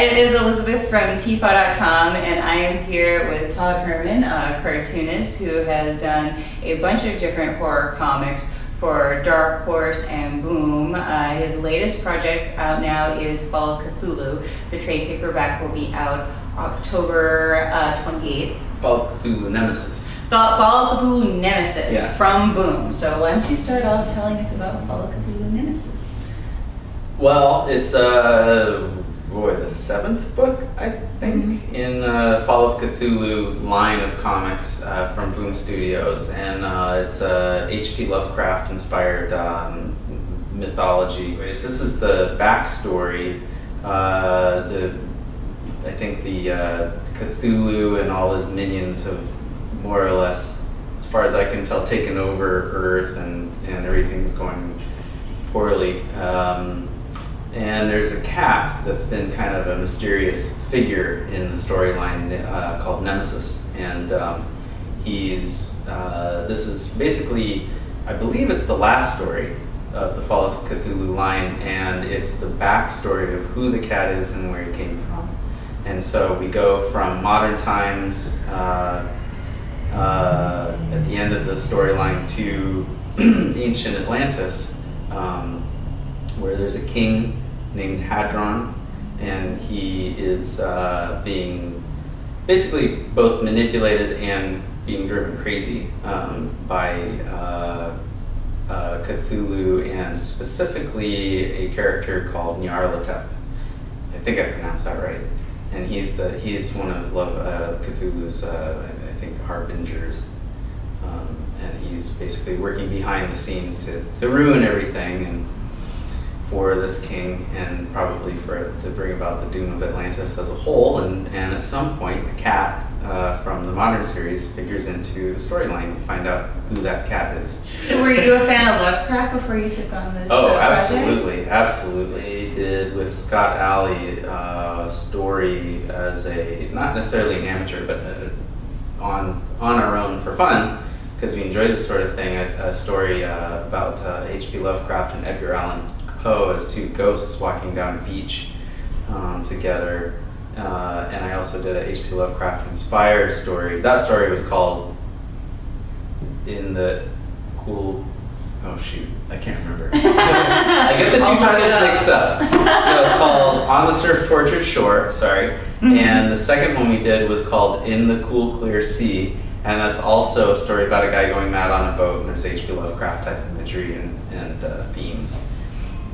it is Elizabeth from tfa.com, and I am here with Todd Herman, a cartoonist who has done a bunch of different horror comics for Dark Horse and Boom. His latest project out now is Fall of Cthulhu. The trade paperback will be out October 28th. Fall of Cthulhu Nemesis. Fall of Cthulhu Nemesis, yeah, from Boom. So why don't you start off telling us about Fall of Cthulhu Nemesis? Well, it's the seventh book, I think, in Fall of Cthulhu line of comics from Boom Studios, and it's H.P. Lovecraft inspired mythology. This is the backstory. I think the Cthulhu and all his minions have more or less, as far as I can tell, taken over Earth, and everything's going poorly. And there's a cat that's been kind of a mysterious figure in the storyline called Nemesis, and this is basically, I believe it's the last story of the Fall of Cthulhu line, and it's the backstory of who the cat is and where he came from. And so we go from modern times at the end of the storyline to ancient Atlantis, where there's a king named Hadron, and he is being basically both manipulated and being driven crazy by Cthulhu, and specifically a character called Nyarlathotep. I think I pronounced that right. And he's one of Cthulhu's, I think, harbingers. And he's basically working behind the scenes to ruin everything, and for this king, and probably to bring about the doom of Atlantis as a whole. And at some point, the cat from the modern series figures into the storyline to find out who that cat is. So were you a fan of Lovecraft before you took on this absolutely, project? Absolutely. I did with Scott Alley a story as not necessarily an amateur, but on our own for fun, because we enjoy this sort of thing, a story about H.P. Lovecraft and Edgar Allan Poe as two ghosts walking down a beach together. And I also did a H.P. Lovecraft inspired story. That story was called In the Cool... Oh shoot, I can't remember. I get the two titles mixed up. It was called On the Surf Tortured Shore, sorry. And the second one we did was called In the Cool Clear Sea. And that's also a story about a guy going mad on a boat, and there's H.P. Lovecraft type imagery and themes.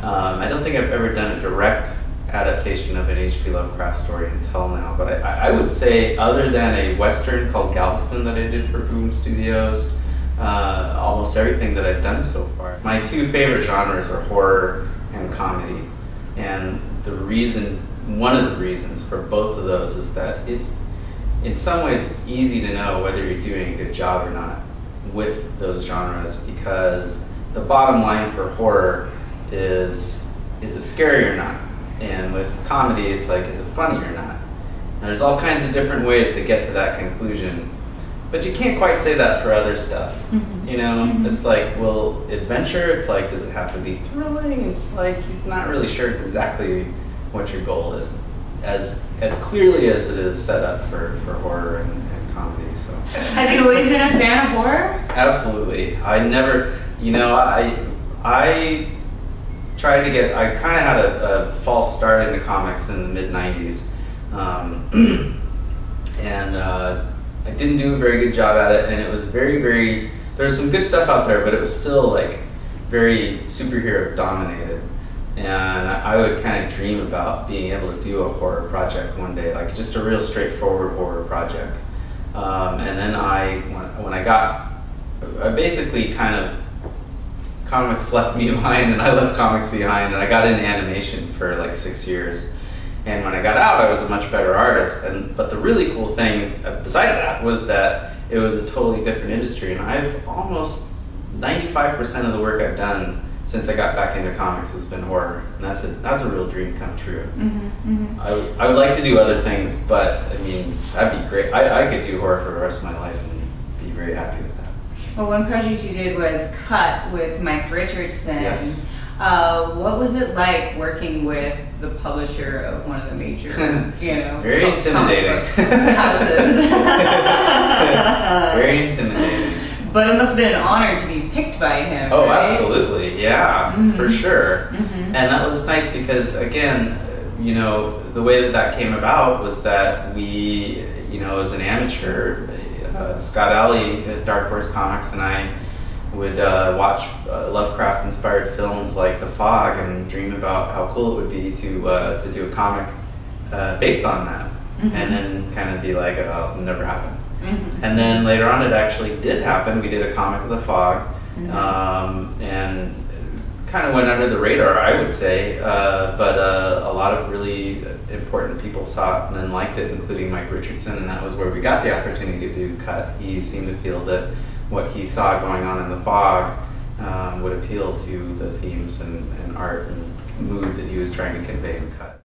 I don't think I've ever done a direct adaptation of an H.P. Lovecraft story until now, but I would say, other than a Western called Galveston that I did for Boom Studios, almost everything that I've done so far. My two favorite genres are horror and comedy, and one of the reasons for both of those is that in some ways it's easy to know whether you're doing a good job or not with those genres, because the bottom line for horror is it scary or not? And with comedy, it's like, is it funny or not? And there's all kinds of different ways to get to that conclusion, but you can't quite say that for other stuff. You know, it's like, well, adventure, it's like, does it have to be thrilling? It's like, you're not really sure exactly what your goal is, as clearly as it is set up for horror and comedy. So, have you always been a fan of horror? Absolutely. I never, I tried to get, I kind of had a false start into comics in the mid-90s. And I didn't do a very good job at it, and it was very, there's some good stuff out there, but it was still like very superhero dominated. And I would kind of dream about being able to do a horror project one day, like just a real straightforward horror project. And then I basically kind of, comics left me behind, and I left comics behind, and I got into animation for like 6 years. And when I got out, I was a much better artist. But the really cool thing, besides that, was that it was a totally different industry, and I've almost 95% of the work I've done since I got back into comics has been horror, and that's a real dream come true. I would like to do other things, but I mean, that'd be great. I could do horror for the rest of my life and be very happy with that. Well, one project you did was Cut with Mike Richardson. Yes. What was it like working with the publisher of one of the major, very intimidating houses. Very intimidating. But it must have been an honor to be picked by him. Oh, right? absolutely, yeah, for sure. And that was nice because, again, the way that came about was that we, as an amateur, Scott Alley at Dark Horse Comics and I would watch Lovecraft-inspired films like The Fog and dream about how cool it would be to do a comic based on that, and then kind of be like, oh, it'll never happen. And then later on, it actually did happen. We did a comic of The Fog, and kind of went under the radar, I would say, but a lot of really important people saw it and then liked it, including Mike Richardson, and that was where we got the opportunity to do Cut. He seemed to feel that what he saw going on in The Fog would appeal to the themes and art and mood that he was trying to convey in Cut.